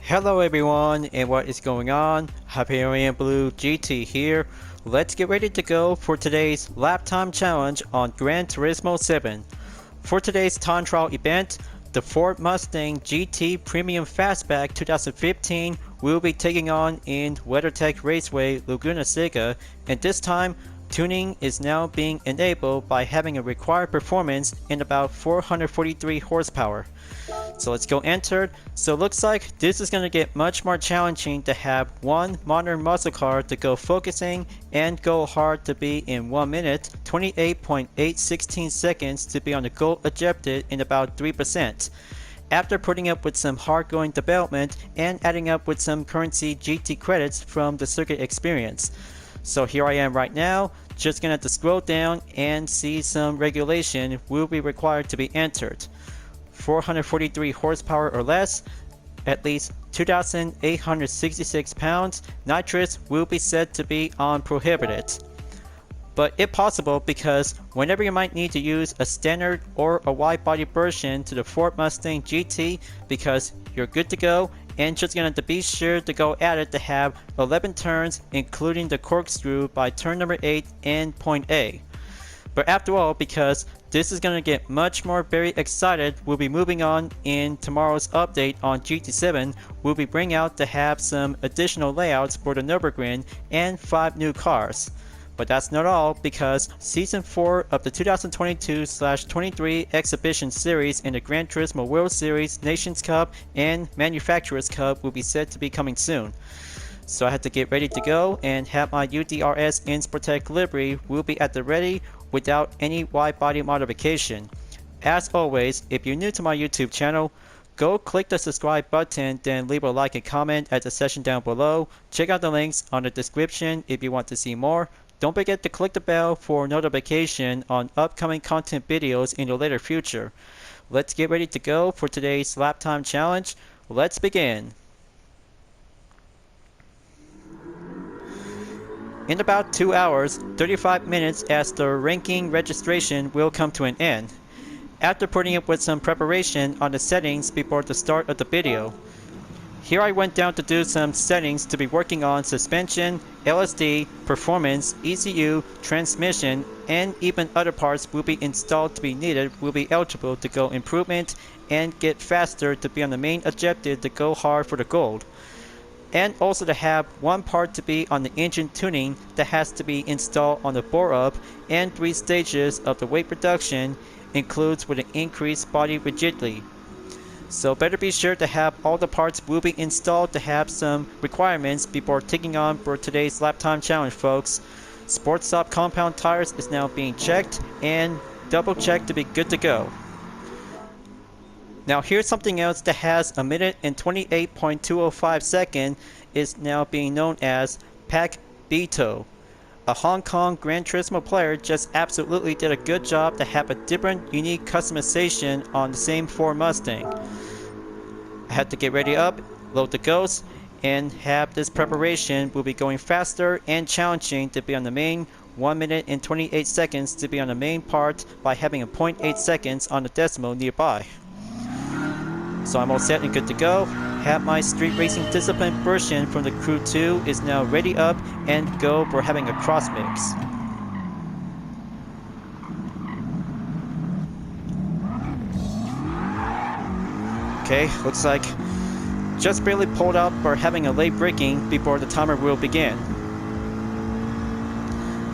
Hello everyone, and what is going on? Hyperion-Blue-GT here. Let's get ready to go for today's lap time challenge on Gran Turismo 7. For today's time trial event, the Ford Mustang GT Premium Fastback 2015 will be taking on in WeatherTech Raceway Laguna Seca, and this time tuning is now being enabled by having a required performance in about 443 horsepower. So let's go enter. So it looks like this is going to get much more challenging to have one modern muscle car to go focusing and go hard to be in 1 minute, 28.816 seconds to be on the goal objective in about 3%. After putting up with some hard going development and adding up with some currency GT credits from the circuit experience. So here I am right now, just going to have to scroll down and see some regulation will be required to be entered. 443 horsepower or less, at least 2,866 pounds, nitrous will be said to be on prohibited. But if possible, because whenever you might need to use a standard or a wide body version to the Ford Mustang GT, because you're good to go and just gonna have to be sure to go at it to have 11 turns including the corkscrew by turn number 8 and point A. But after all, because this is going to get much more very excited, we'll be moving on in tomorrow's update on GT7. We'll be bringing out to have some additional layouts for the Nürburgring and 5 new cars. But that's not all, because Season 4 of the 2022/23 Exhibition Series in the Gran Turismo World Series, Nations Cup, and Manufacturers Cup will be said to be coming soon. So I had to get ready to go and have my UDRS InSportec livery will be at the ready without any wide body modification. As always, if you're new to my YouTube channel, go click the subscribe button, then leave a like and comment at the section down below. Check out the links on the description if you want to see more. Don't forget to click the bell for notification on upcoming content videos in the later future. Let's get ready to go for today's lap time challenge. Let's begin. In about 2 hours, 35 minutes as the ranking registration will come to an end, after putting up with some preparation on the settings before the start of the video. Here I went down to do some settings to be working on suspension, LSD, performance, ECU, transmission, and even other parts will be installed to be needed will be eligible to go improvement and get faster to be on the main objective to go hard for the gold. And also to have one part to be on the engine tuning that has to be installed on the bore up, and 3 stages of the weight reduction includes with an increased body rigidity. So better be sure to have all the parts will be installed to have some requirements before taking on for today's lap time challenge, folks. Sports Stop compound tires is now being checked and double checked to be good to go. Now here's something else that has a minute and 28.205 seconds is now being known as Pak Bito. A Hong Kong Gran Turismo player just absolutely did a good job to have a different unique customization on the same Ford Mustang. I had to get ready up, load the Ghost, and have this preparation will be going faster and challenging to be on the main 1 minute and 28 seconds to be on the main part by having a 0.8 seconds on the decimal nearby. So I'm all set and good to go. Have my Street Racing Discipline version from the Crew 2 is now ready up and go for having a cross mix. Okay, looks like just barely pulled out for having a late braking before the timer will begin.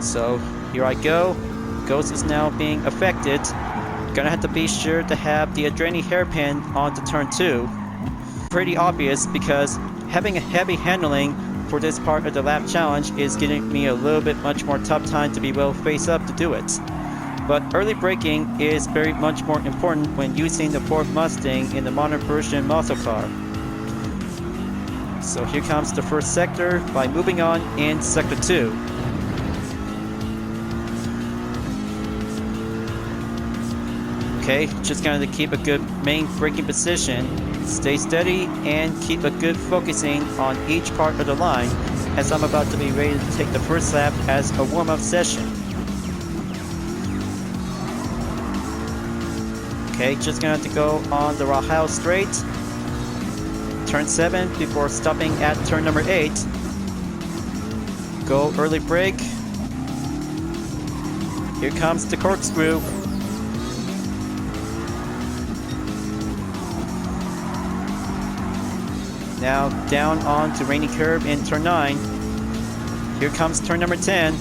So here I go. Ghost is now being affected. Gonna have to be sure to have the adrenaline hairpin on to turn 2. Pretty obvious because having a heavy handling for this part of the lap challenge is getting me a little bit much more tough time to be well face up to do it. But early braking is very much more important when using the Ford Mustang in the modern version muscle car. So here comes the first sector by moving on in sector 2. Okay, just going to keep a good main braking position, stay steady, and keep a good focusing on each part of the line as I'm about to be ready to take the first lap as a warm-up session. Okay, just gonna have to go on the Rahal straight. turn 7 before stopping at turn number 8. Go early brake. Here comes the corkscrew. Now down onto rainy curve in turn 9. Here comes turn number 10.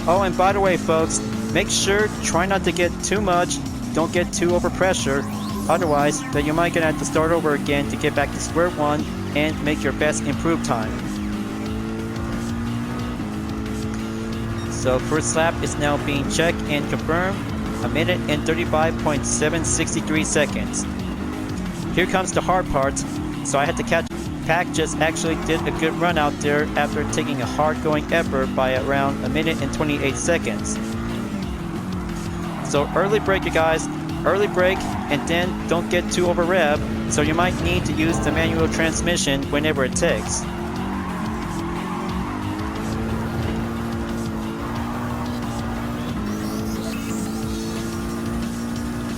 Oh, and by the way, folks, make sure try not to get too much. Don't get too over pressure. Otherwise, that you might gonna have to start over again to get back to square one and make your best improved time. So first lap is now being checked and confirmed. 1 minute and 35.763 seconds. Here comes the hard part. So I had to catch. Pack just actually did a good run out there after taking a hard going effort by around 1 minute and 28 seconds. So early brake, you guys. Early brake, and then don't get too over rev. So you might need to use the manual transmission whenever it takes.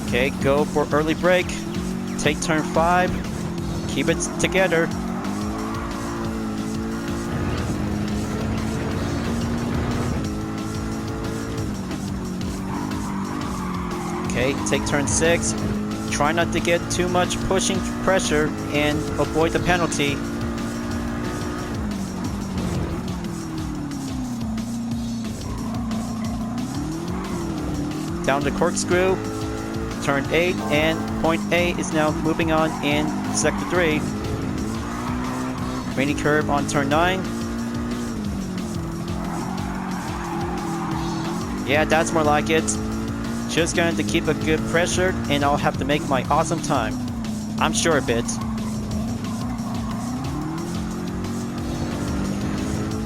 Okay, go for early brake. Take turn 5. Keep it together. Okay, take turn 6. Try not to get too much pushing pressure and avoid the penalty. Down the corkscrew. Turn 8, and point A is now moving on in sector 3. Rainy curve on turn 9. Yeah, that's more like it. Just going to keep a good pressure, and I'll have to make my awesome time. I'm sure of it.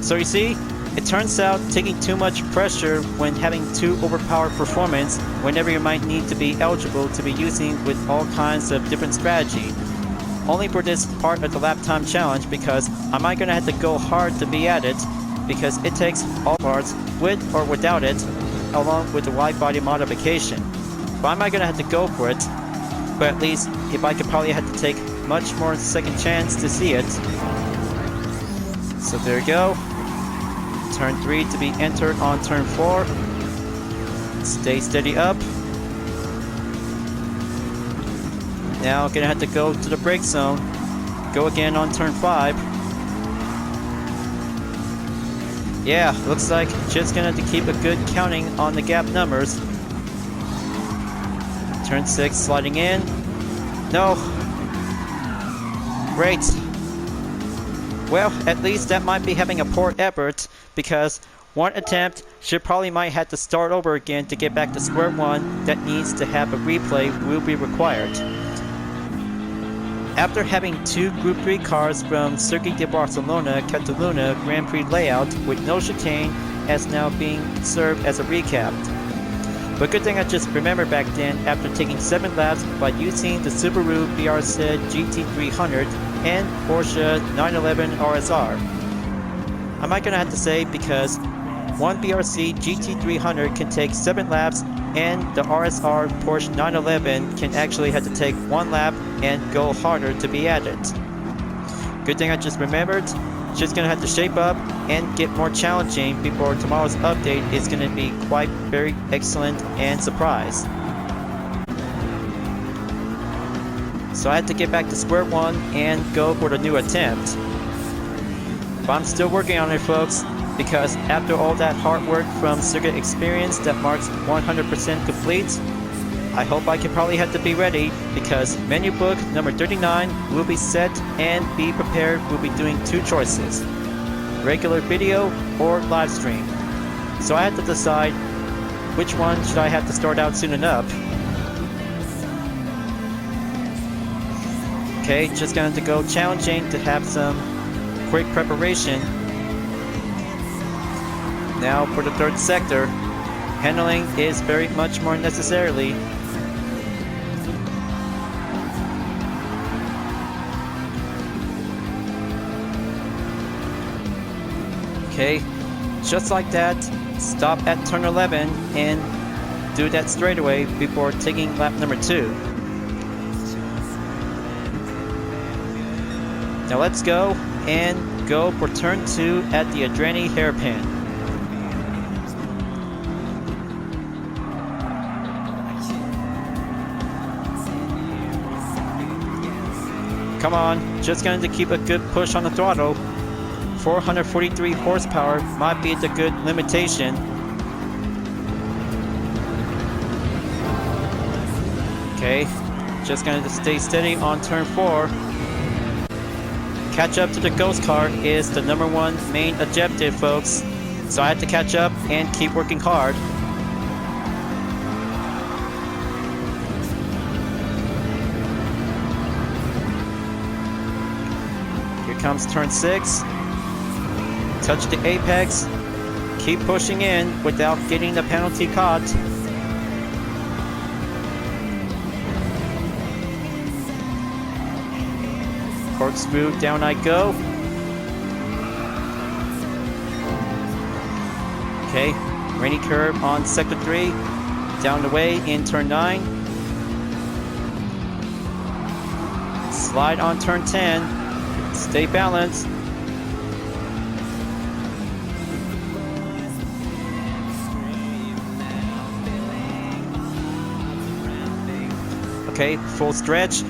So you see, it turns out taking too much pressure when having too overpowered performance whenever you might need to be eligible to be using with all kinds of different strategy. Only for this part of the lap time challenge, because I might gonna have to go hard to be at it, because it takes all parts with or without it, along with the wide body modification. But I might gonna have to go for it, but at least if I could probably have to take much more second chance to see it. So there you go. Turn 3 to be entered on turn 4. Stay steady up. Now gonna have to go to the brake zone. Go again on turn 5. Yeah, looks like just gonna have to keep a good counting on the gap numbers. Turn 6 sliding in. No. Great. Well, at least that might be having a poor effort, because one attempt should probably might have to start over again to get back to square one. That needs to have a replay will be required. After having 2 Group 3 cars from Circuit de Barcelona Catalunya Grand Prix layout with no chicane as now being served as a recap. But good thing I just remembered back then after taking 7 laps by using the Subaru BRZ GT300 and Porsche 911 RSR. I might gonna have to say, because one BRZ GT300 can take 7 laps and the RSR Porsche 911 can actually have to take 1 lap and go harder to be at it. Good thing I just remembered. Just gonna have to shape up and get more challenging before tomorrow's update is gonna be quite very excellent and surprise. So I had to get back to square one and go for the new attempt. But I'm still working on it, folks, because after all that hard work from circuit experience that marks 100% complete, I hope I can probably have to be ready, because menu book number 39 will be set, and be prepared will be doing 2 choices: regular video or live stream. So I had to decide which one should I have to start out soon enough. Okay, just going to go challenging to have some quick preparation. Now for the 3rd sector, handling is very much more necessarily. Okay, just like that, stop at turn 11 and do that straightaway before taking lap number 2. Now let's go and go for turn 2 at the Adreni hairpin. Come on, just going to keep a good push on the throttle. 443 horsepower might be the good limitation. Okay, just going to stay steady on turn 4. Catch up to the ghost car is the #1 main objective, folks. So I have to catch up and keep working hard. Here comes turn 6. Touch the apex. Keep pushing in without getting the penalty caught. Corkscrew, down I go. Okay, rainy curve on sector 3. Down the way in turn 9. Slide on turn 10. Stay balanced. Okay, full stretch.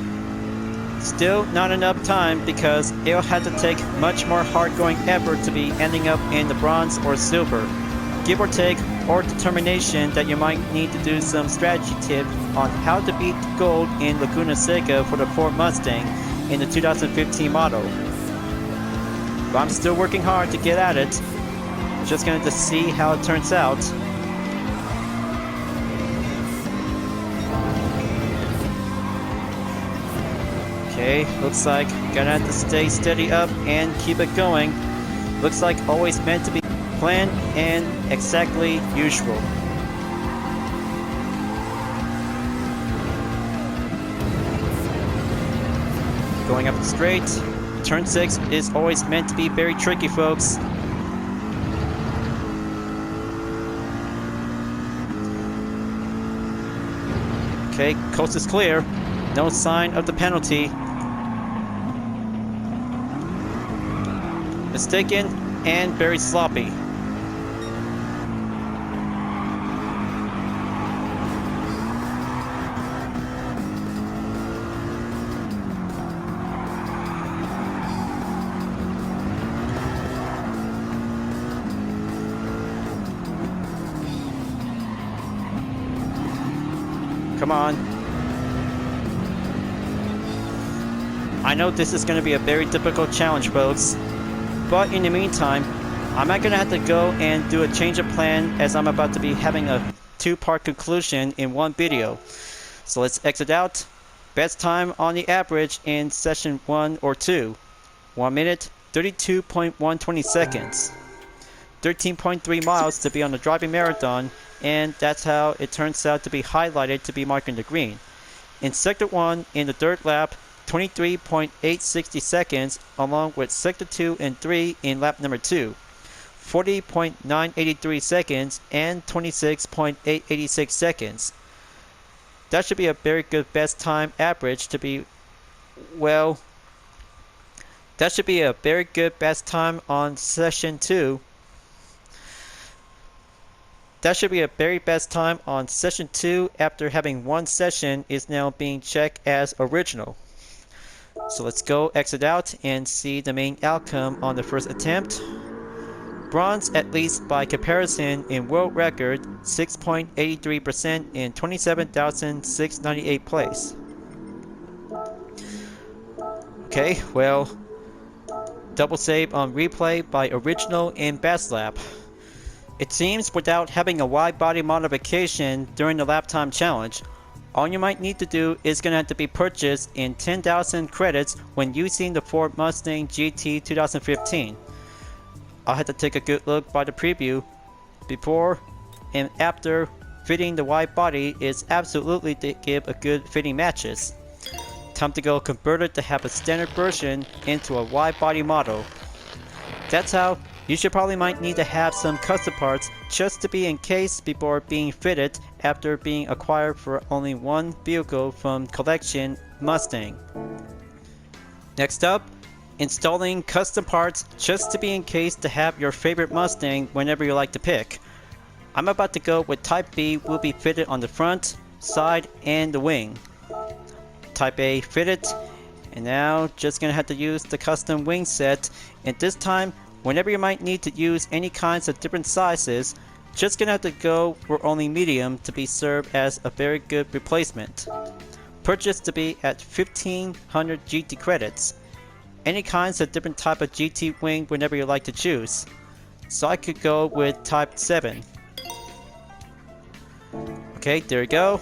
Still not enough time because it'll have to take much more hard-going effort to be ending up in the bronze or silver. Give or take, or determination that you might need to do some strategy tips on how to beat gold in Laguna Seca for the Ford Mustang in the 2015 model. But I'm still working hard to get at it. Just going to see how it turns out. Okay, looks like gonna have to stay steady up and keep it going. Looks like always meant to be planned and exactly usual. Going up the straight. Turn 6 is always meant to be very tricky, folks. Okay, coast is clear. No sign of the penalty. Mistaken and very sloppy. Come on. I know this is going to be a very difficult challenge, folks. But in the meantime, I'm not going to have to go and do a change of plan as I'm about to be having a 2-part conclusion in one video. So let's exit out. Best time on the average in session 1 or 2. 1 minute, 32.120 seconds. 13.3 miles to be on the driving marathon, and that's how it turns out to be highlighted to be marking the green. In sector 1, in the third lap, 23.860 seconds, along with sector 2 and 3 in lap number 2, 40.983 seconds and 26.886 seconds. That should be a very good best time average to be, well, that should be a very good best time on session 2. That should be a very best time on session 2 after having one session is now being checked as original. So let's go exit out and see the main outcome on the first attempt. Bronze, at least by comparison, in world record 6.83% in 27,698 place. Okay, well, double save on replay by original in best lap. It seems without having a wide body modification during the lap time challenge, all you might need to do is going to have to be purchased in 10,000 credits when using the Ford Mustang GT 2015. I'll have to take a good look by the preview. Before and after fitting the wide body is absolutely to give a good fitting matches. Time to go convert it to have a standard version into a wide body model. That's how you should probably might need to have some custom parts just to be in case before being fitted after being acquired for only one vehicle from collection Mustang. Next up, installing custom parts just to be in case to have your favorite Mustang whenever you like to pick. I'm about to go with Type B will be fitted on the front, side, and the wing. Type A fitted, and now just gonna have to use the custom wing set, and this time whenever you might need to use any kinds of different sizes, just gonna have to go for only medium to be served as a very good replacement. Purchased to be at 1500 GT credits. Any kinds of different type of GT wing whenever you like to choose. So I could go with Type 7. Okay, there you go.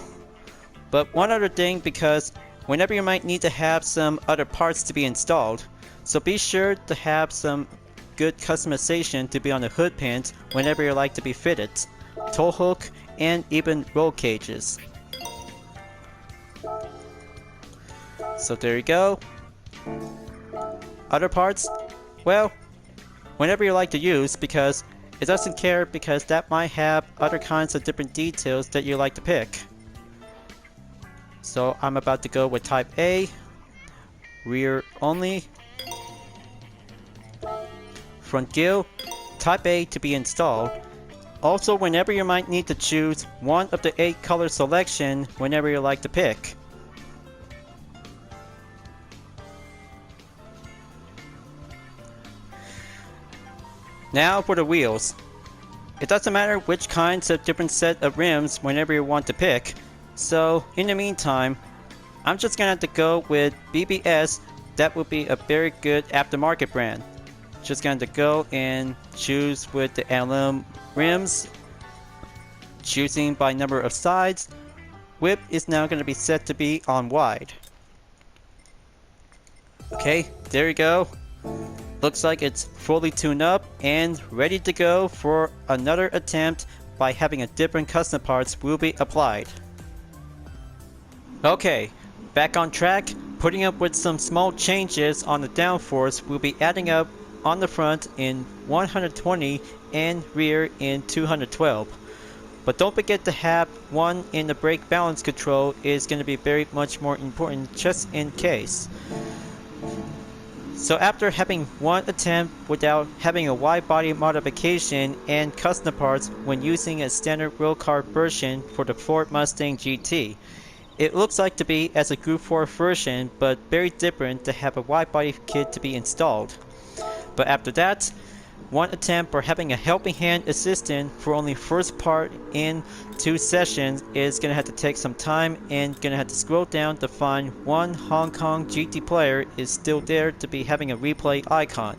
But one other thing, because whenever you might need to have some other parts to be installed, so be sure to have some good customization to be on the hood pins whenever you like to be fitted, tow hook, and even roll cages. So there you go. Other parts, well, whenever you like to use, because it doesn't care, because that might have other kinds of different details that you like to pick. So I'm about to go with Type A, rear only, front grille, Type A to be installed. Also, whenever you might need to choose one of the 8 color selection whenever you like to pick. Now for the wheels. It doesn't matter which kinds of different set of rims whenever you want to pick. So in the meantime, I'm just gonna have to go with BBS. That would be a very good aftermarket brand. Just gonna have to go and choose with the aluminum rims. Choosing by number of sides. Whip is now gonna be set to be on wide. Okay, there you go. Looks like it's fully tuned up and ready to go for another attempt by having a different custom parts will be applied. Okay, back on track, putting up with some small changes on the downforce. We'll be adding up on the front in 120 and rear in 212. But don't forget to have one in the brake balance control is going to be very much more important just in case. So after having one attempt without having a wide body modification and custom parts when using a standard rail car version for the Ford Mustang GT, it looks like to be as a Group 4 version, but very different to have a wide body kit to be installed. But after that, one attempt for having a helping hand assistant for only first part in 2 sessions is going to have to take some time, and going to have to scroll down to find one Hong Kong GT player is still there to be having a replay icon.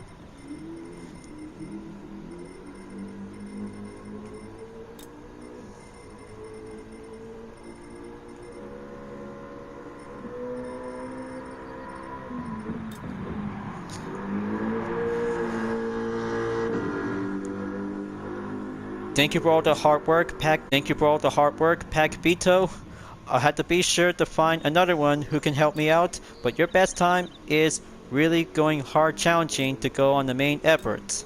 Thank you for all the hard work, Pack. Thank you for all the hard work, Pack Vito. I'll have to be sure to find another one who can help me out, but your best time is really going hard challenging to go on the main effort.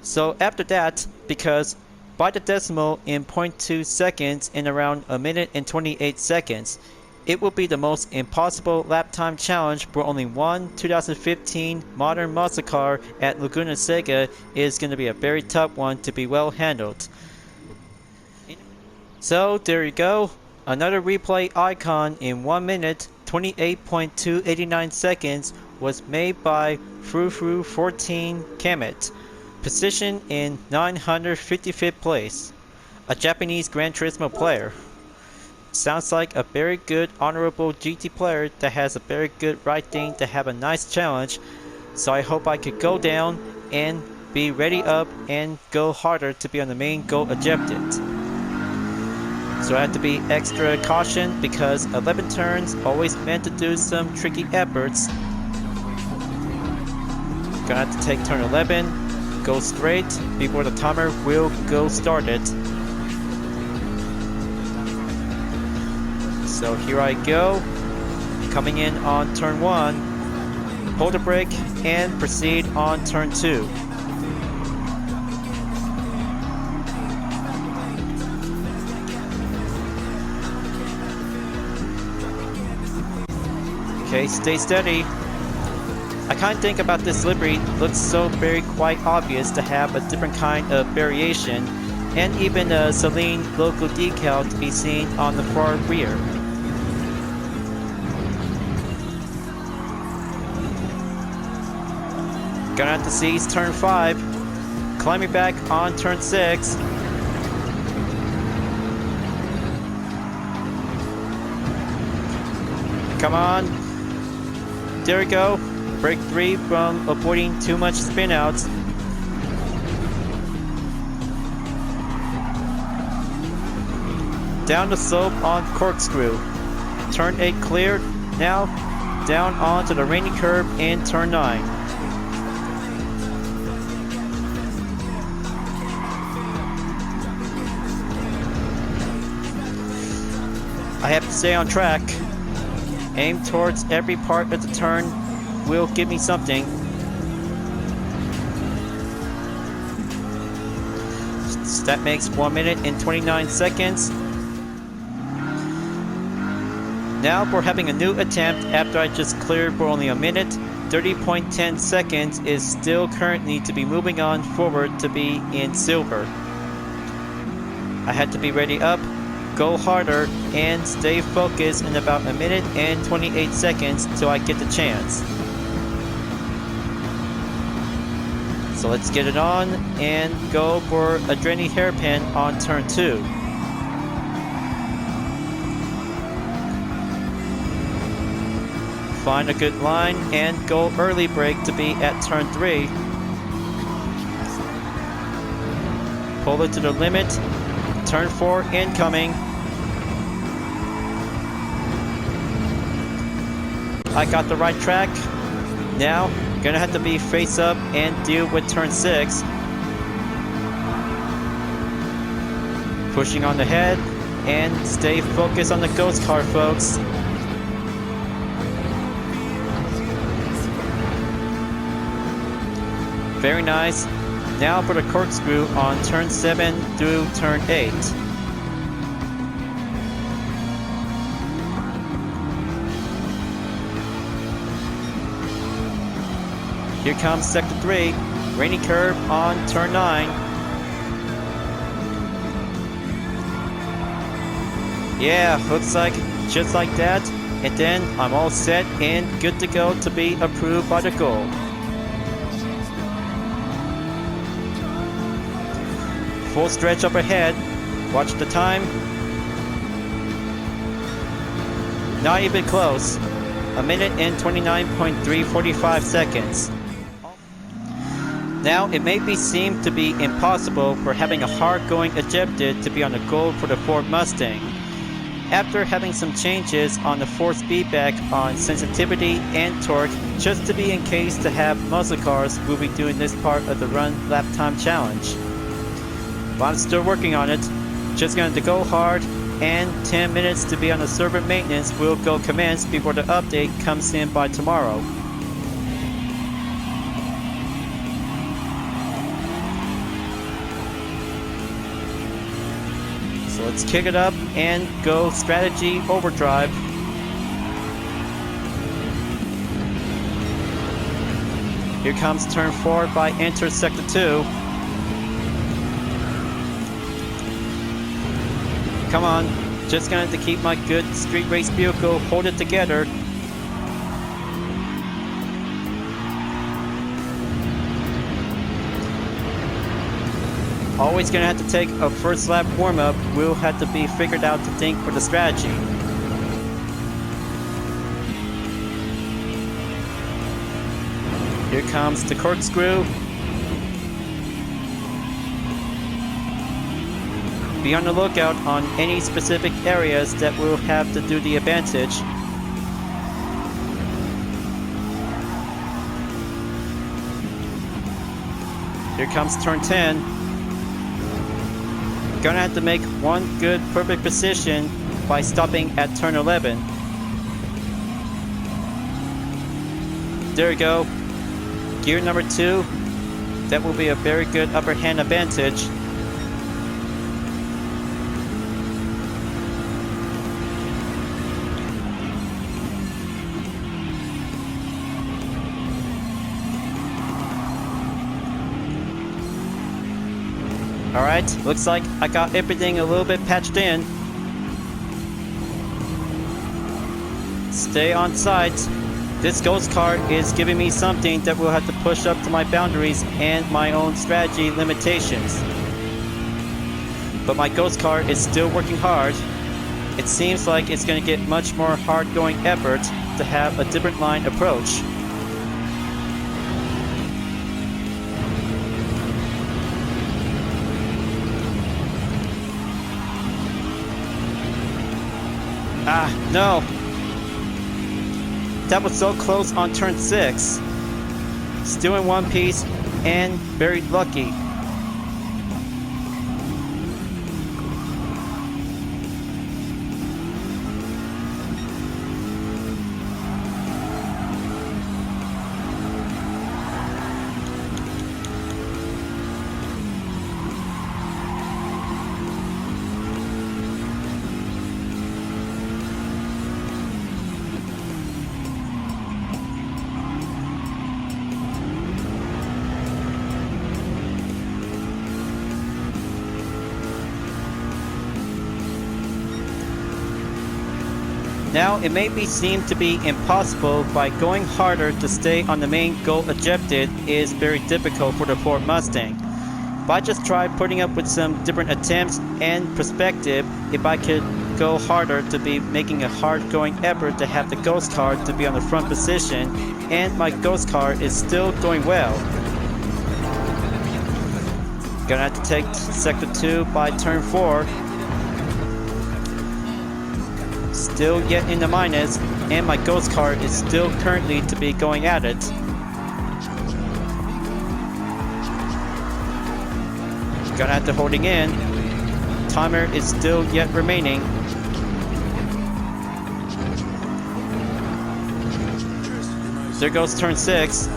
So after that, because by the decimal in 0.2 seconds in around a minute and 28 seconds, it will be the most impossible lap time challenge for only one 2015 modern muscle car at Laguna Seca is going to be a very tough one to be well handled. So there you go, another replay icon in 1 minute 28.289 seconds was made by Frou14 Kamet, positioned in 955th place, a Japanese Gran Turismo player. Sounds like a very good honorable GT player that has a very good right thing to have a nice challenge, so I hope I could go down and be ready up and go harder to be on the main goal objective. So I have to be extra caution because 11 turns always meant to do some tricky efforts. Gonna have to take turn 11, go straight before the timer will go started. So here I go, coming in on turn 1, hold the brake and proceed on turn 2. Okay, stay steady. I kind of think about this livery, looks so very quite obvious to have a different kind of variation, and even a Celine local decal to be seen on the far rear. Gonna have to seize turn 5, climbing back on turn 6. Come on. There we go. Break 3 from avoiding too much spin outs. Down the slope on corkscrew. Turn 8 cleared. Now down onto the rainy curb in turn 9. I have to stay on track. Aim towards every part of the turn will give me something. That makes 1 minute and 29 seconds. Now we're having a new attempt after I just cleared for only a minute. 30.10 seconds is still currently to be moving on forward to be in silver. I had to be ready up, go harder, and stay focused in about a minute and 28 seconds till I get the chance. So let's get it on and go for a Drenny hairpin on turn 2. Find a good line and go early brake to be at turn 3. Pull it to the limit. Turn 4 incoming. I got the right track. Now, gonna have to be face up and deal with turn 6. Pushing on the head and stay focused on the ghost car, folks. Very nice. Now for the corkscrew on turn 7 through turn 8. Here comes sector 3, rainy curve on turn 9. Yeah, looks like just like that, and then I'm all set and good to go to be approved by the goal. Full stretch up ahead. Watch the time. Not even close. A minute and 29.345 seconds. Now, it may seem to be impossible for having a hard-going ejected to be on the goal for the Ford Mustang. After having some changes on the force feedback on sensitivity and torque, just to be in case to have muscle cars will be doing this part of the run lap time challenge. But I'm still working on it. Just going to go hard, and 10 minutes to be on the server maintenance will go commence before the update comes in by tomorrow. So let's kick it up and go strategy overdrive. Here comes turn 4 by enter sector 2. Come on, just going to keep my good street race vehicle, hold it together. Always going to have to take a first lap warm-up. Will have to be figured out to think for the strategy. Here comes the corkscrew. Be on the lookout on any specific areas that will have to do the advantage. Here comes turn 10. Gonna have to make one good perfect position by stopping at turn 11. There we go. Gear number 2. That will be a very good upper hand advantage. Alright, looks like I got everything a little bit patched in. Stay on site. This ghost car is giving me something that will have to push up to my boundaries and my own strategy limitations. But my ghost car is still working hard. It seems like it's going to get much more hard-going effort to have a different line approach. Ah, no! That was so close on turn 6. Still in one piece and very lucky. Now, it may seem to be impossible by going harder to stay on the main goal objective is very difficult for the Ford Mustang. If I just try putting up with some different attempts and perspective, if I could go harder to be making a hard-going effort to have the ghost car to be on the front position, and my ghost car is still going well. Gonna have to take sector 2 by turn 4. Still yet in the minus, and my ghost car is still currently to be going at it. Gonna have to holding in. Timer is still yet remaining. There goes turn 6.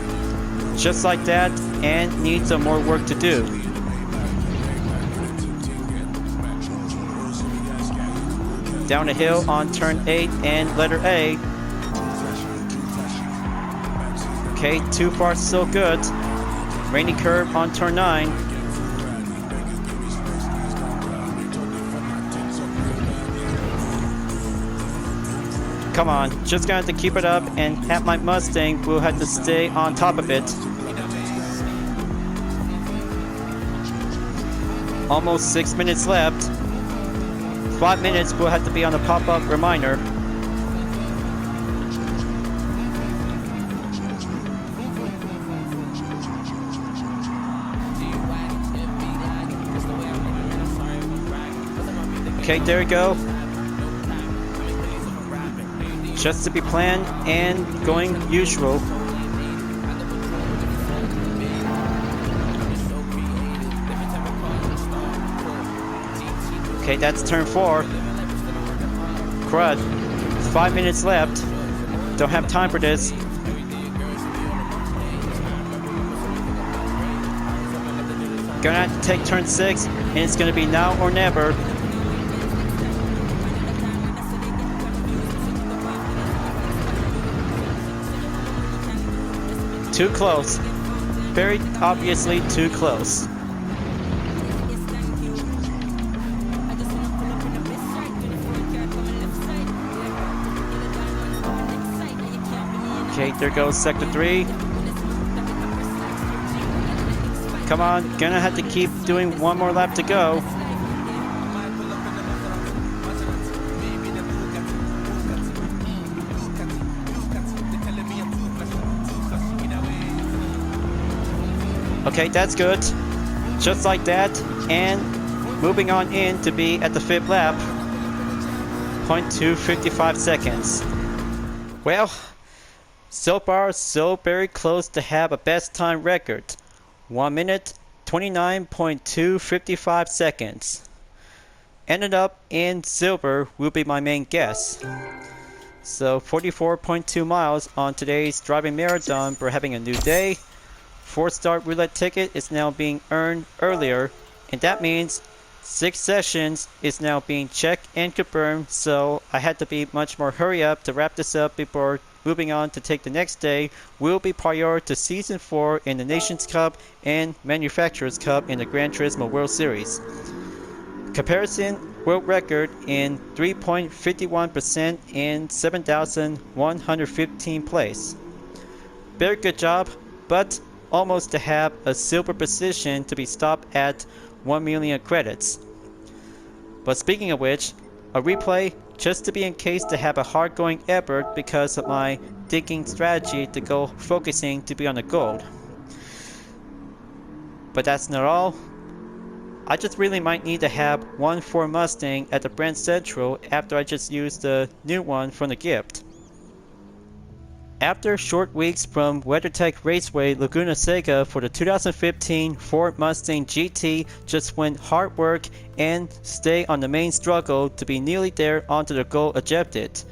Just like that, and needs some more work to do. Down the hill on turn 8 and letter A. Okay, too far, so good. Rainy curve on turn 9. Come on, just gonna have to keep it up, and have my Mustang will have to stay on top of it. Almost 6 minutes left. 5 minutes will have to be on the pop-up reminder. Okay, there we go. Just to be planned and going usual. Okay, that's turn 4. Crud. 5 minutes left. Don't have time for this. Gonna have to take turn 6, and it's gonna be now or never. Too close. Very obviously too close. Okay, there goes sector 3. Come on, gonna have to keep doing one more lap to go. Okay, that's good. Just like that, and moving on in to be at the 5th lap. 0.255 seconds. Well, so far, so very close to have a best time record. 1 minute, 29.255 seconds. Ended up in silver will be my main guess. So 44.2 miles on today's driving marathon for having a new day. 4-star roulette ticket is now being earned earlier, and that means 6 sessions is now being checked and confirmed, so I had to be much more hurry up to wrap this up before moving on to take the next day. Will be prior to Season 4 in the Nations Cup and Manufacturers Cup in the Gran Turismo World Series. Comparison world record in 3.51% and 7,115 place. Very good job, but almost to have a silver position to be stopped at 1 million credits. But speaking of which, a replay just to be in case to have a hard going effort because of my thinking strategy to go focusing to be on the gold. But that's not all. I just really might need to have one for Mustang at the Brand Central after I just used the new one from the gift. After short weeks from WeatherTech Raceway Laguna Seca for the 2015 Ford Mustang GT, just went hard work and stay on the main struggle to be nearly there onto the goal objective.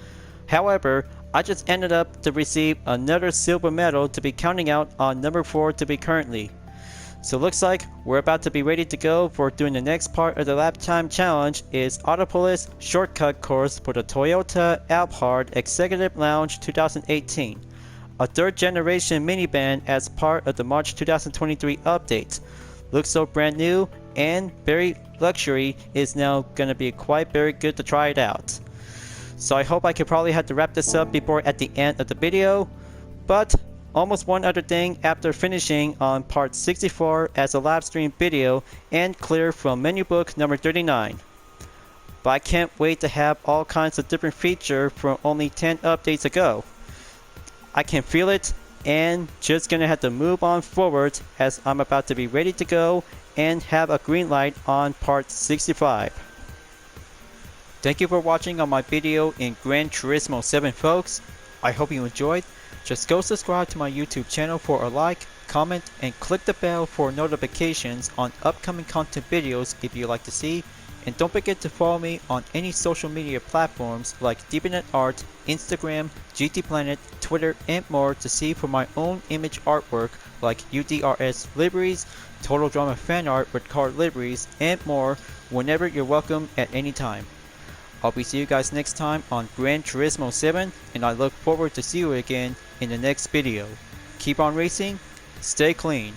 However, I just ended up to receive another silver medal to be counting out on number 4 to be currently. So looks like we're about to be ready to go for doing the next part of the lap time challenge is Autopolis shortcut course for the Toyota Alphard Executive Lounge 2018. A 3rd generation minivan as part of the March 2023 update. Looks so brand new and very luxury is now gonna be quite very good to try it out. So I hope I could probably have to wrap this up before at the end of the video, but almost one other thing after finishing on part 64 as a live stream video and clear from menu book number 39. But I can't wait to have all kinds of different features from only 10 updates ago. I can feel it and just gonna have to move on forward as I'm about to be ready to go and have a green light on part 65. Thank you for watching on my video in Gran Turismo 7 folks. I hope you enjoyed. Just go subscribe to my YouTube channel for a like, comment, and click the bell for notifications on upcoming content videos if you like to see. And don't forget to follow me on any social media platforms like DeepNet Art, Instagram, GT Planet, Twitter, and more to see for my own image artwork like UDRS liveries, Total Drama fan art with card liveries, and more whenever you're welcome at any time. I'll be see you guys next time on Gran Turismo 7, and I look forward to see you again in the next video. Keep on racing, stay clean.